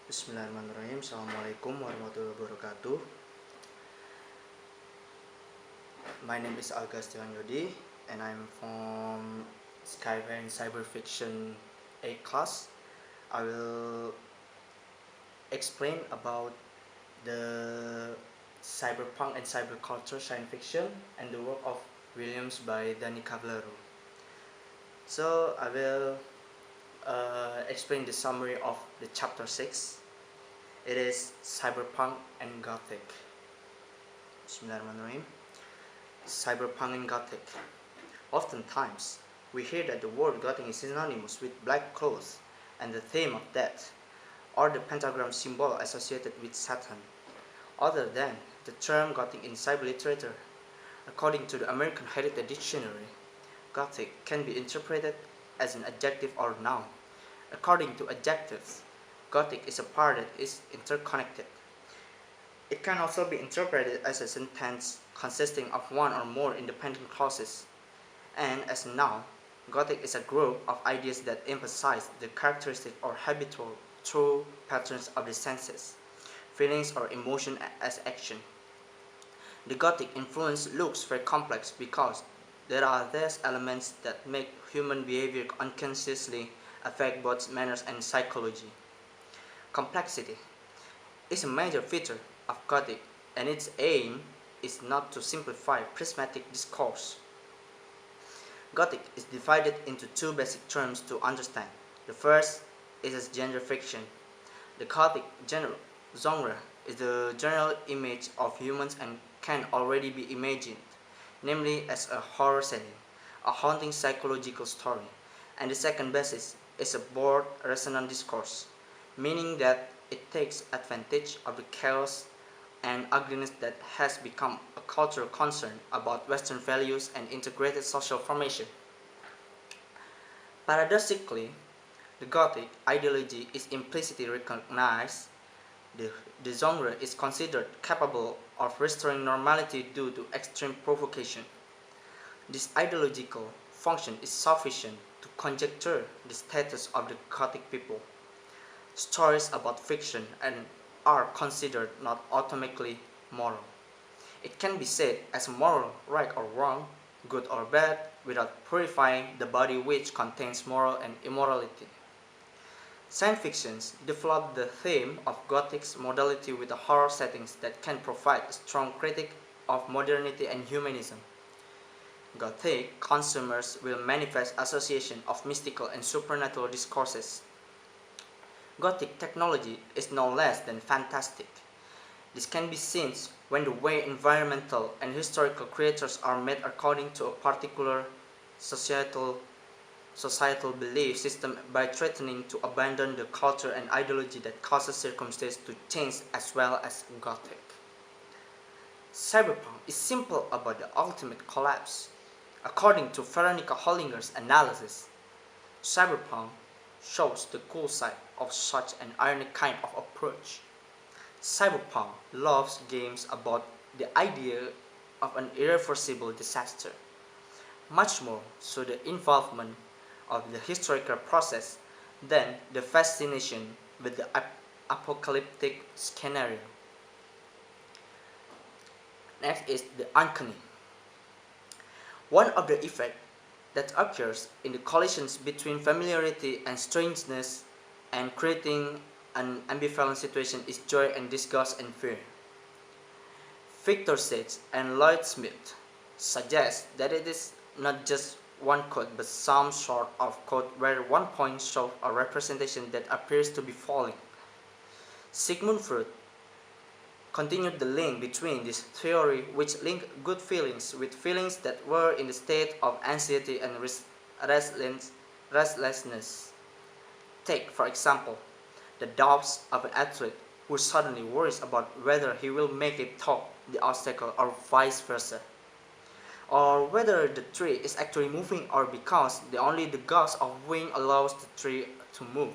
Bismillahirrahmanirrahim. Assalamualaikum warahmatullahi wabarakatuh. My name is ALGA SETYAWAN YODY and I'm from Cyberpunk Cyber Fiction A class. I will explain about the cyberpunk and cyberculture science fiction and the work of Williams by Danny Cavallaro. So I will explain the summary of the chapter 6. It is Cyberpunk and Gothic. Bismillahirrahmanirrahim. Cyberpunk and Gothic. Oftentimes, we hear that the word Gothic is synonymous with black clothes and the theme of death, or the pentagram symbol associated with Satan. Other than the term Gothic in cyber literature, according to the American Heritage Dictionary, Gothic can be interpreted as an adjective or noun. According to adjectives, Gothic is a part that is interconnected. It can also be interpreted as a sentence consisting of one or more independent clauses. And as a noun, Gothic is a group of ideas that emphasize the characteristic or habitual true patterns of the senses, feelings or emotion as action. The Gothic influence looks very complex because there are these elements that make human behavior unconsciously affect both manners and psychology. Complexity is a major feature of Gothic, and its aim is not to simplify prismatic discourse. Gothic is divided into two basic terms to understand. The first is as genre fiction. The Gothic genre is the general image of humans and can already be imagined, namely as a horror setting, a haunting psychological story. And the second basis is a broad resonant discourse, meaning that it takes advantage of the chaos and ugliness that has become a cultural concern about Western values and integrated social formation. Paradoxically, the Gothic ideology is implicitly recognized. The genre is considered capable of restoring normality due to extreme provocation. This ideological function is sufficient to conjecture the status of the Gothic people. Stories about fiction and are considered not automatically moral. It can be said as moral, right or wrong, good or bad, without purifying the body which contains moral and immorality. Science fictions develop the theme of Gothic's modality with the horror settings that can provide a strong critique of modernity and humanism. Gothic consumers will manifest association of mystical and supernatural discourses. Gothic technology is no less than fantastic. This can be seen when the way environmental and historical creatures are made according to a particular societal belief system by threatening to abandon the culture and ideology that causes circumstances to change as well as Gothic. Cyberpunk is simple about the ultimate collapse. According to Veronica Hollinger's analysis, cyberpunk shows the cool side of such an ironic kind of approach. Cyberpunk loves games about the idea of an irreversible disaster, much more so the involvement of the historical process than the fascination with the apocalyptic scenario. Next is the uncanny. One of the effects that occurs in the collisions between familiarity and strangeness and creating an ambivalent situation is joy and disgust and fear. Victor Sage and Lloyd Smith suggest that it is not just one code but some sort of code where one point shows a representation that appears to be falling. Sigmund Freud continued the link between this theory, which linked good feelings with feelings that were in the state of anxiety and restlessness. Take, for example, the doubts of an athlete who suddenly worries about whether he will make it top the obstacle or vice versa, or whether the tree is actually moving or because only the gust of wind allows the tree to move.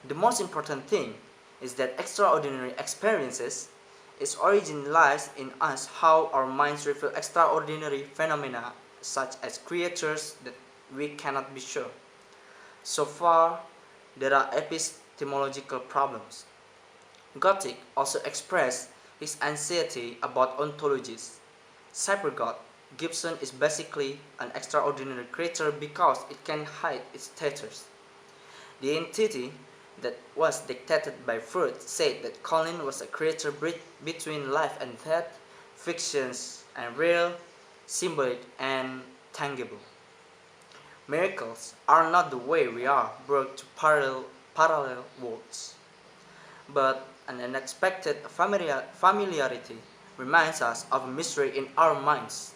The most important thing is that extraordinary experiences, its origin lies in us how our minds reveal extraordinary phenomena such as creatures that we cannot be sure. So far, there are epistemological problems. Gothic also expressed his anxiety about ontologies. Cybergod Gibson is basically an extraordinary creature because it can hide its status. The entity that was dictated by Freud said that Colin was a creature between life and death, fictions and real, symbolic and tangible. Miracles are not the way we are brought to parallel worlds, but an unexpected familiarity reminds us of a mystery in our minds.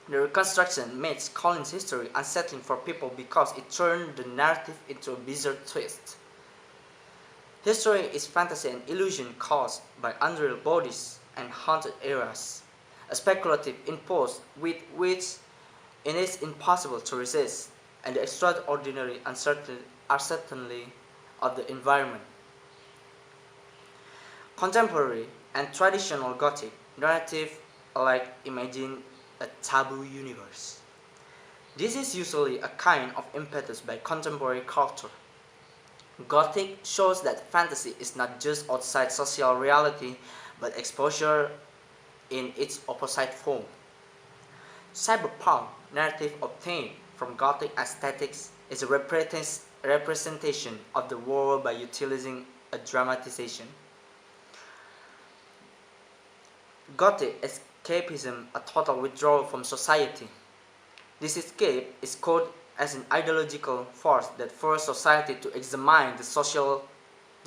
The reconstruction makes Colin's history unsettling for people because it turned the narrative into a bizarre twist. History is fantasy and illusion caused by unreal bodies and haunted eras, a speculative impulse with which it is impossible to resist, and the extraordinary uncertainty of the environment. Contemporary and traditional Gothic narrative alike imagine a taboo universe. This is usually a kind of impetus by contemporary culture. Gothic shows that fantasy is not just outside social reality, but exposure in its opposite form. Cyberpunk narrative obtained from Gothic aesthetics is a representation of the world by utilizing a dramatization. Gothic escapism, a total withdrawal from society. This escape is called as an ideological force that forces society to examine the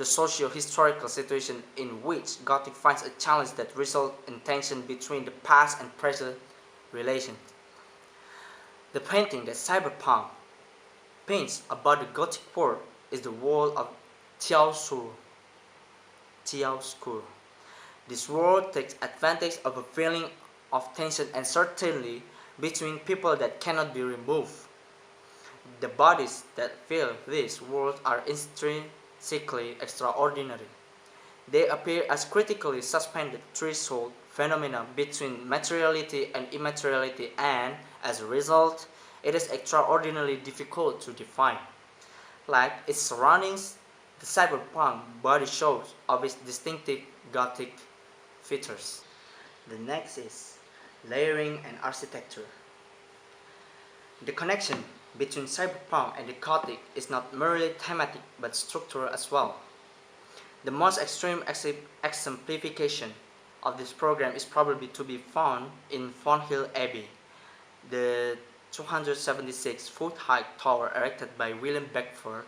socio-historical situation in which Gothic finds a challenge that results in tension between the past and present relations. The painting that Cyberpunk paints about the Gothic world is the world of chiaroscuro. This world takes advantage of a feeling of tension and certainty between people that cannot be removed. The bodies that fill this world are intrinsically extraordinary. They appear as critically suspended threshold phenomena between materiality and immateriality, and, as a result, it is extraordinarily difficult to define. Like its surroundings, the cyberpunk body shows of its distinctive Gothic features. The next is layering and architecture. The connection between cyberpunk and the Gothic is not merely thematic but structural as well. The most extreme exemplification of this program is probably to be found in Fonthill Abbey, the 276-foot high tower erected by William Beckford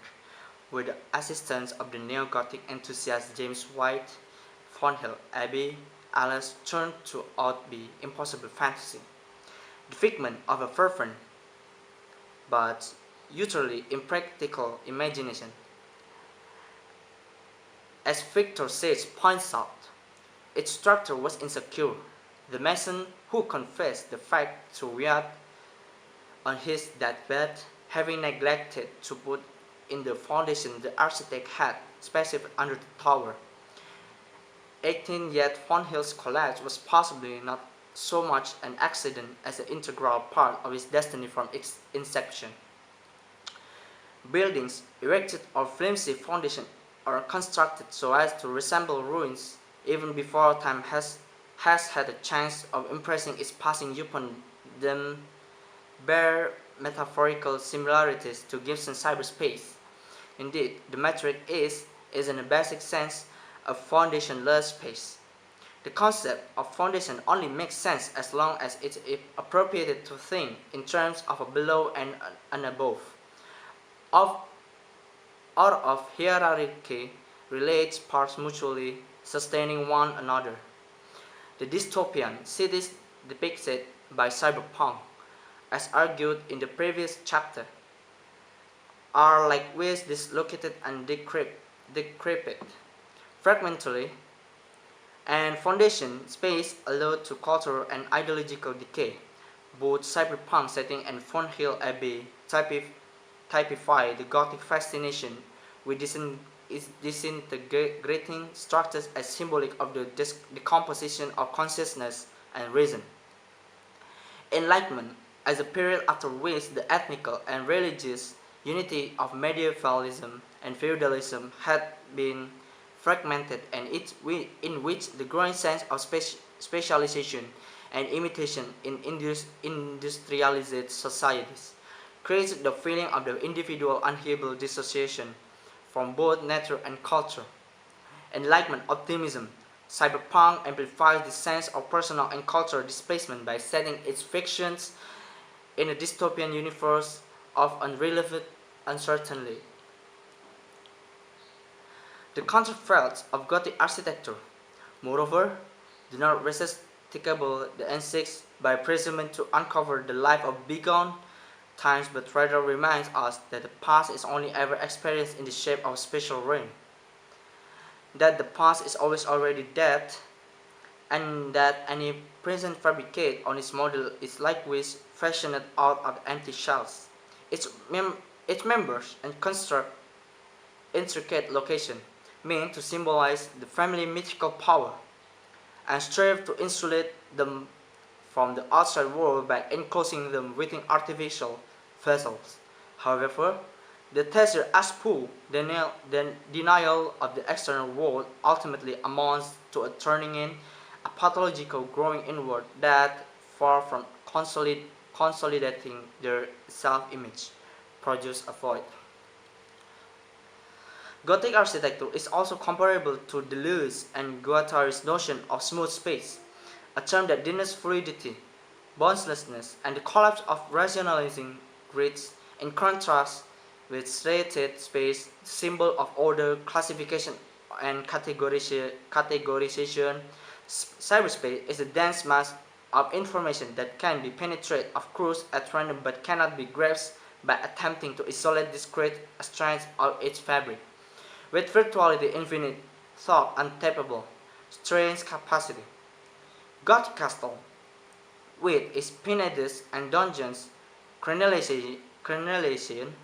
with the assistance of the neo-Gothic enthusiast James White. Fonthill Abbey, alas, turned to out be impossible fantasy, the figment of a fervent but utterly impractical imagination. As Victor Sage points out, its structure was insecure. The mason who confessed the fact to Wyatt on his deathbed, having neglected to put in the foundation the architect had specified under the tower. 18 yet Fonthill's collapse was possibly not so much an accident as an integral part of its destiny from its inception. Buildings erected on flimsy foundation are constructed so as to resemble ruins even before time has had a chance of impressing its passing upon them, bear metaphorical similarities to Gibson's cyberspace. Indeed, the metric is in a basic sense, a foundationless space. The concept of foundation only makes sense as long as it is appropriate to think in terms of a below and an above. Out of hierarchy relates parts mutually sustaining one another. The dystopian cities depicted by cyberpunk, as argued in the previous chapter, are likewise dislocated and decrepit, fragmentary, and foundation space allowed to cultural and ideological decay. Both cyberpunk setting and Fonthill Abbey typify the Gothic fascination with disintegrating structures as symbolic of the decomposition of consciousness and reason. Enlightenment, as a period after which the ethnical and religious unity of medievalism and feudalism had been fragmented, and in which the growing sense of specialization and imitation in industrialized societies creates the feeling of the individual unable dissociation from both nature and culture. Enlightenment optimism. Cyberpunk amplifies the sense of personal and cultural displacement by setting its fictions in a dystopian universe of unrelevant uncertainty. The counterfeit of Gothic architecture, moreover, do not resisticable the insects by presuming to uncover the life of bygone times, but rather reminds us that the past is only ever experienced in the shape of spatial rain, that the past is always already dead, and that any present fabricate on its model is likewise fashioned out of empty shells. Its members and construct intricate location, meant to symbolize the family mythical power, and strive to insulate them from the outside world by enclosing them within artificial vessels. However, the thesis as full denial of the external world ultimately amounts to a turning in, a pathological growing inward that, far from consolidating their self-image, produce a void. Gothic architecture is also comparable to Deleuze and Guattari's notion of smooth space, a term that denotes fluidity, boundlessness, and the collapse of rationalizing grids, in contrast with straighted space, the symbol of order, classification, and categorization. Cyberspace is a dense mass of information that can be penetrated, of course, at random, but cannot be grasped by attempting to isolate discrete strands of its fabric. With virtuality infinite, thought untappable, strange capacity. Gothic castle, with its pinnades and dungeons, crenellation,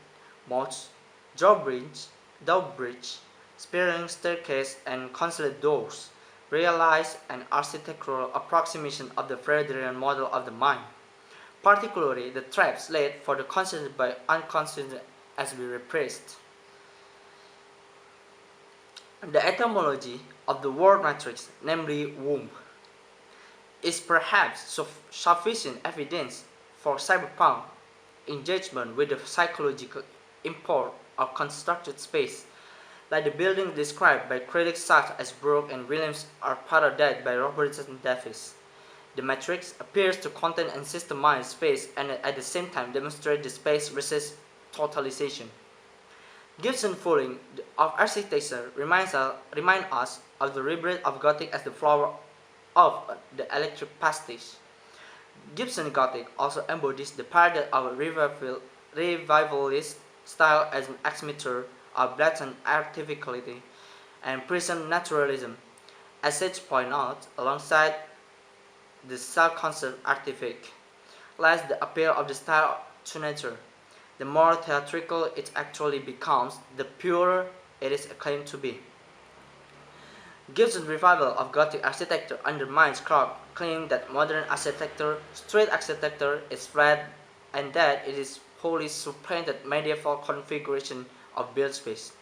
moats, drawbridge, spiral staircase, and concealed doors, realize an architectural approximation of the Freudian model of the mind, particularly the traps laid for the considered by unconsidered as be repressed. The etymology of the word matrix, namely womb, is perhaps sufficient evidence for cyberpunk engagement with the psychological import of constructed space, like the building described by critics such as Brooke and Williams are parodied by Robertson Davies. The matrix appears to contain and systemize space and at the same time demonstrate the space resists totalization. Gibson's fooling of architecture remind us of the rebirth of Gothic as the flower of the electric pastiche. Gibson Gothic also embodies the paradox of a revivalist style as an exmitter of blatant artificiality and prism naturalism. As such point out, alongside the self-concept artifact lies the appeal of the style to nature. The more theatrical it actually becomes, the purer it is claimed to be. Gibson's revival of Gothic architecture undermines Clarke's claim that modern architecture, straight architecture, is flat and that it is wholly supplanted medieval configuration of built space.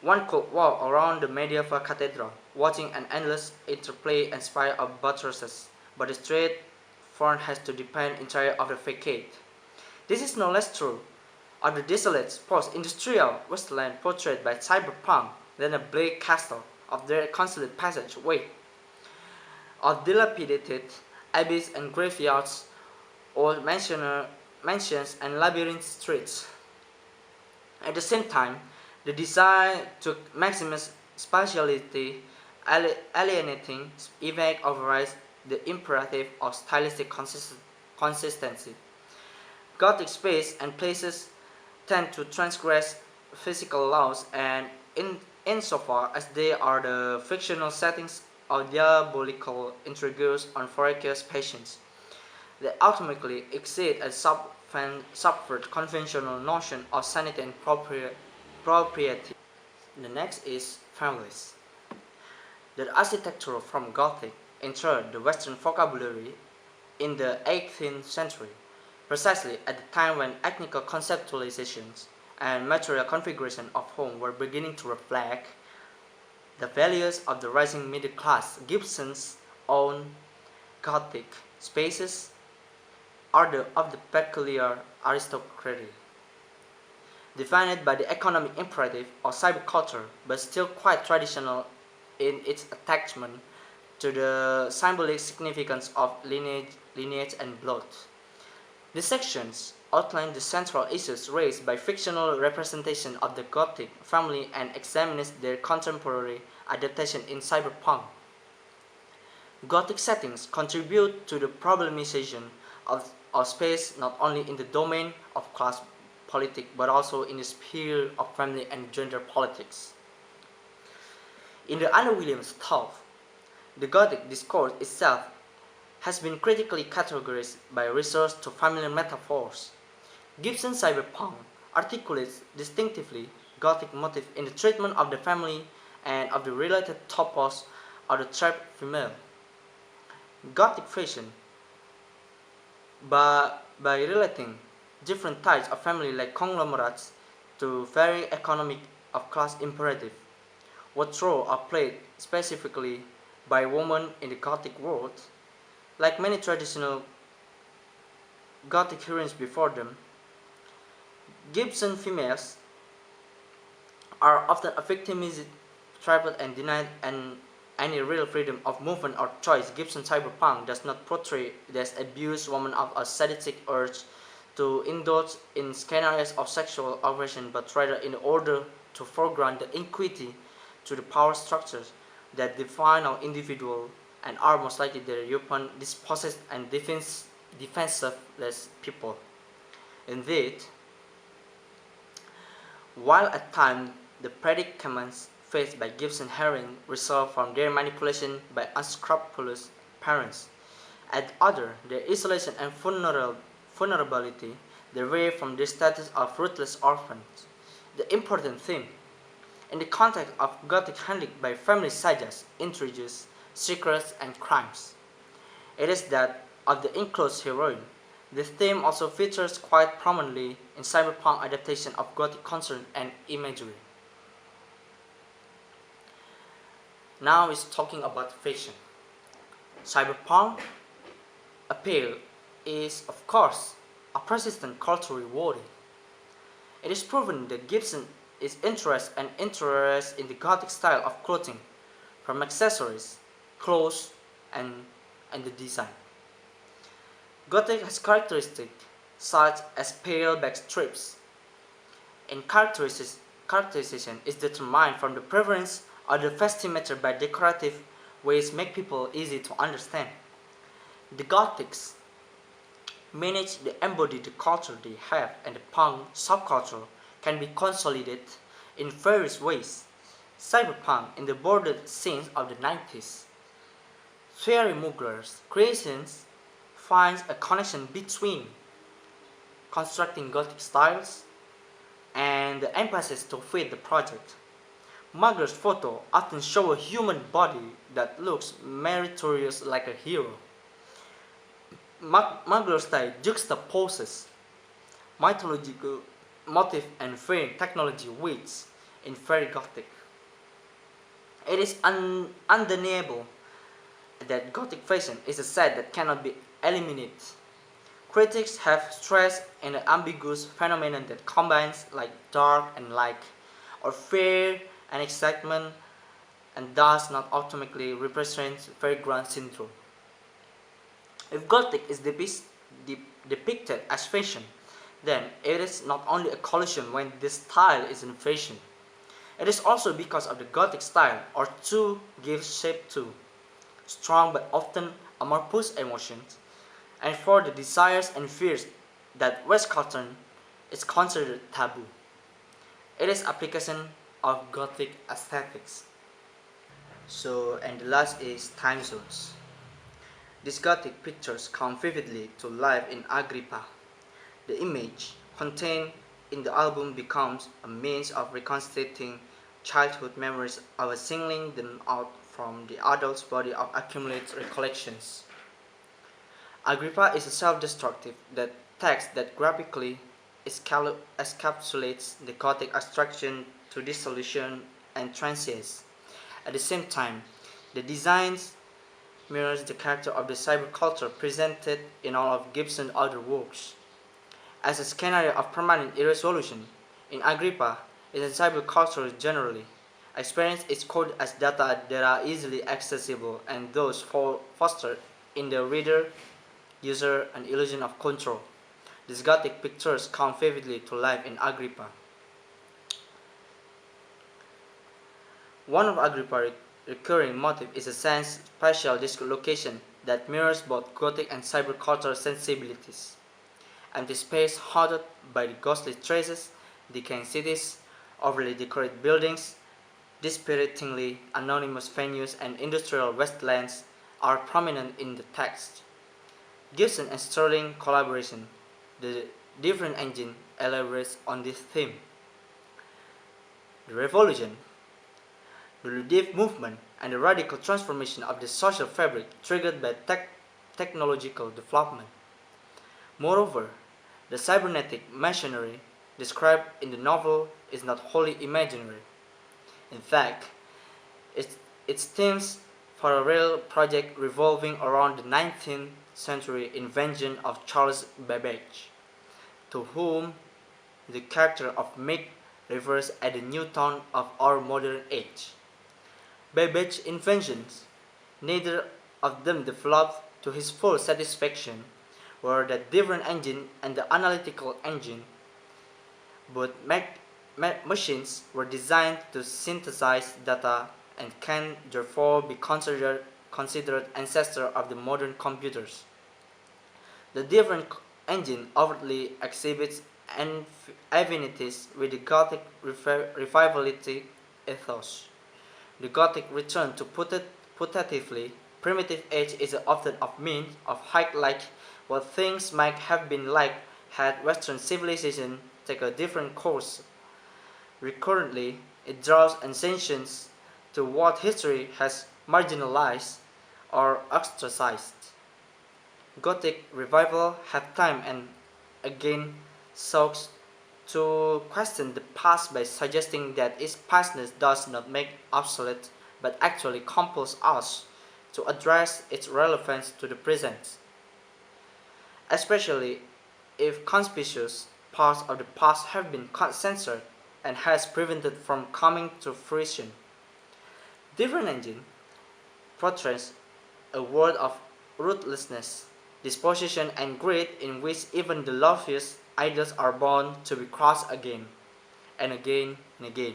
One could walk around the medieval cathedral, watching an endless interplay and spire of buttresses, but the straight front has to depend entirely on the facade. This is no less true of the desolate post-industrial wasteland portrayed by Cyberpunk than a bleak castle of their concealed passageway, of dilapidated abbeys and graveyards, old mansions and labyrinth streets. At the same time, the desire to maximize spatiality, alienating effect overrides the imperative of stylistic consistency. Gothic space and places tend to transgress physical laws, and insofar as they are the fictional settings of diabolical intrigues on voracious passions, they ultimately exceed and subvert conventional notion of sanity and propriety. The next is families. The architecture from Gothic entered the Western vocabulary in the 18th century, precisely at the time when ethnical conceptualizations and material configuration of home were beginning to reflect the values of the rising middle class. Gibson's own Gothic spaces are of the peculiar aristocracy, defined by the economic imperative or cyberculture, but still quite traditional in its attachment to the symbolic significance of lineage and blood. These sections outline the central issues raised by fictional representation of the Gothic family and examines their contemporary adaptation in Cyberpunk. Gothic settings contribute to the problematization of space not only in the domain of class politics but also in the sphere of family and gender politics. In the Anna Williams thought, the Gothic discourse itself has been critically categorized by research to familiar metaphors. Gibson's Cyberpunk articulates distinctively Gothic motif in the treatment of the family and of the related topos of the trapped female. Gothic fashion, by relating different types of family like conglomerates to varying economic of class imperative. What role are played specifically by women in the Gothic world? Like many traditional Gothic heroines before them, Gibson females are often victimized, trapped, and denied any real freedom of movement or choice. Gibson Cyberpunk does not portray this abused woman of a sadistic urge to indulge in scenarios of sexual aggression, but rather in order to foreground the inequity to the power structures that define our individual and are most likely the European dispossessed and defenseless people. Indeed, while at times the predicaments faced by Gibson heroines result from their manipulation by unscrupulous parents, at other their isolation and vulnerability derive from their status of ruthless orphans. The important theme, in the context of Gothic handling by family sagas, introduce secrets and crimes. It is that of the enclosed heroine. This theme also features quite prominently in Cyberpunk adaptation of Gothic concern and imagery. Now is talking about fashion. Cyberpunk appeal is, of course, a persistent cultural worry. It is proven that Gibson is interested in the Gothic style of clothing, from accessories, clothes, and the design. Gothic has characteristics such as pale back strips, and characterization is determined from the preference of the vestimental by decorative ways make people easy to understand. The Gothics manage to embody the culture they have, and the punk subculture can be consolidated in various ways. Cyberpunk in the bordered scenes of the 90s. Thierry Mugler's creations finds a connection between constructing Gothic styles and the emphasis to fit the project. Mugler's photo often show a human body that looks meritorious like a hero. Mugler's style juxtaposes mythological motif and varying technology with in very Gothic. It is undeniable that Gothic fashion is a set that cannot be eliminated. Critics have stressed an ambiguous phenomenon that combines like dark and light, or fear and excitement, and does not automatically represent vagrant syndrome. If Gothic is depicted as fashion, then it is not only a collision when this style is in fashion. It is also because of the Gothic style or to give shape to strong but often amorphous emotions, and for the desires and fears that West culture is considered taboo. It is application of Gothic aesthetics. And the last is time zones. These Gothic pictures come vividly to life in Agrippa. The image contained in the album becomes a means of reconstituting childhood memories of singling them out from the adult's body of accumulated recollections. Agrippa is a self-destructive text that graphically encapsulates the Gothic abstraction to dissolution and transience, At the same time, the designs mirrors the character of the cyberculture presented in all of Gibson's other works. As a scenario of permanent irresolution, in Agrippa, in cyberculture generally, experience is coded as data that are easily accessible and thus foster in the reader user an illusion of control. These Gothic pictures come vividly to life in Agrippa. One of Agrippa's recurring motif is a sense spatial dislocation that mirrors both Gothic and cybercultural sensibilities. Empty space haunted by the ghostly traces, decaying cities, overly decorated buildings, dispiritingly anonymous venues, and industrial wastelands are prominent in the text. Gibson and Sterling collaboration, the different engine elaborates on this theme. The revolution, the Ludive movement, and the radical transformation of the social fabric triggered by technological development. Moreover, the cybernetic machinery described in the novel is not wholly imaginary. In fact, it stems for a real project revolving around the 19th century invention of Charles Babbage, to whom the character of Mick refers as the Newton of our modern age. Babbage's inventions, neither of them developed to his full satisfaction, were the different engine and the analytical engine. Both machines were designed to synthesize data and can therefore be considered ancestor of the modern computers. The different engine overtly exhibits affinities with the Gothic revivalist ethos. The Gothic return to putatively primitive age is often a means of height like what things might have been like had Western civilization taken a different course. Recurrently, it draws attention to what history has marginalized or ostracized. Gothic revival had time and again sought to question the past by suggesting that its pastness does not make obsolete but actually compels us to address its relevance to the present, especially if conspicuous parts of the past have been censored and has prevented from coming to fruition. Different engine portrays a world of ruthlessness, disposition, and greed in which even the loftiest ideals are bound to be crossed again and again and again,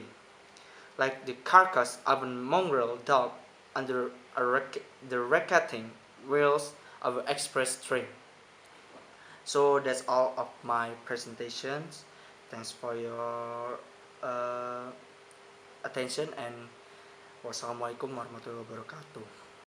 like the carcass of a mongrel dog under the racketting wheels of an express train. So that's all of my presentations. Thanks for your attention and wassalamualaikum warahmatullahi wabarakatuh.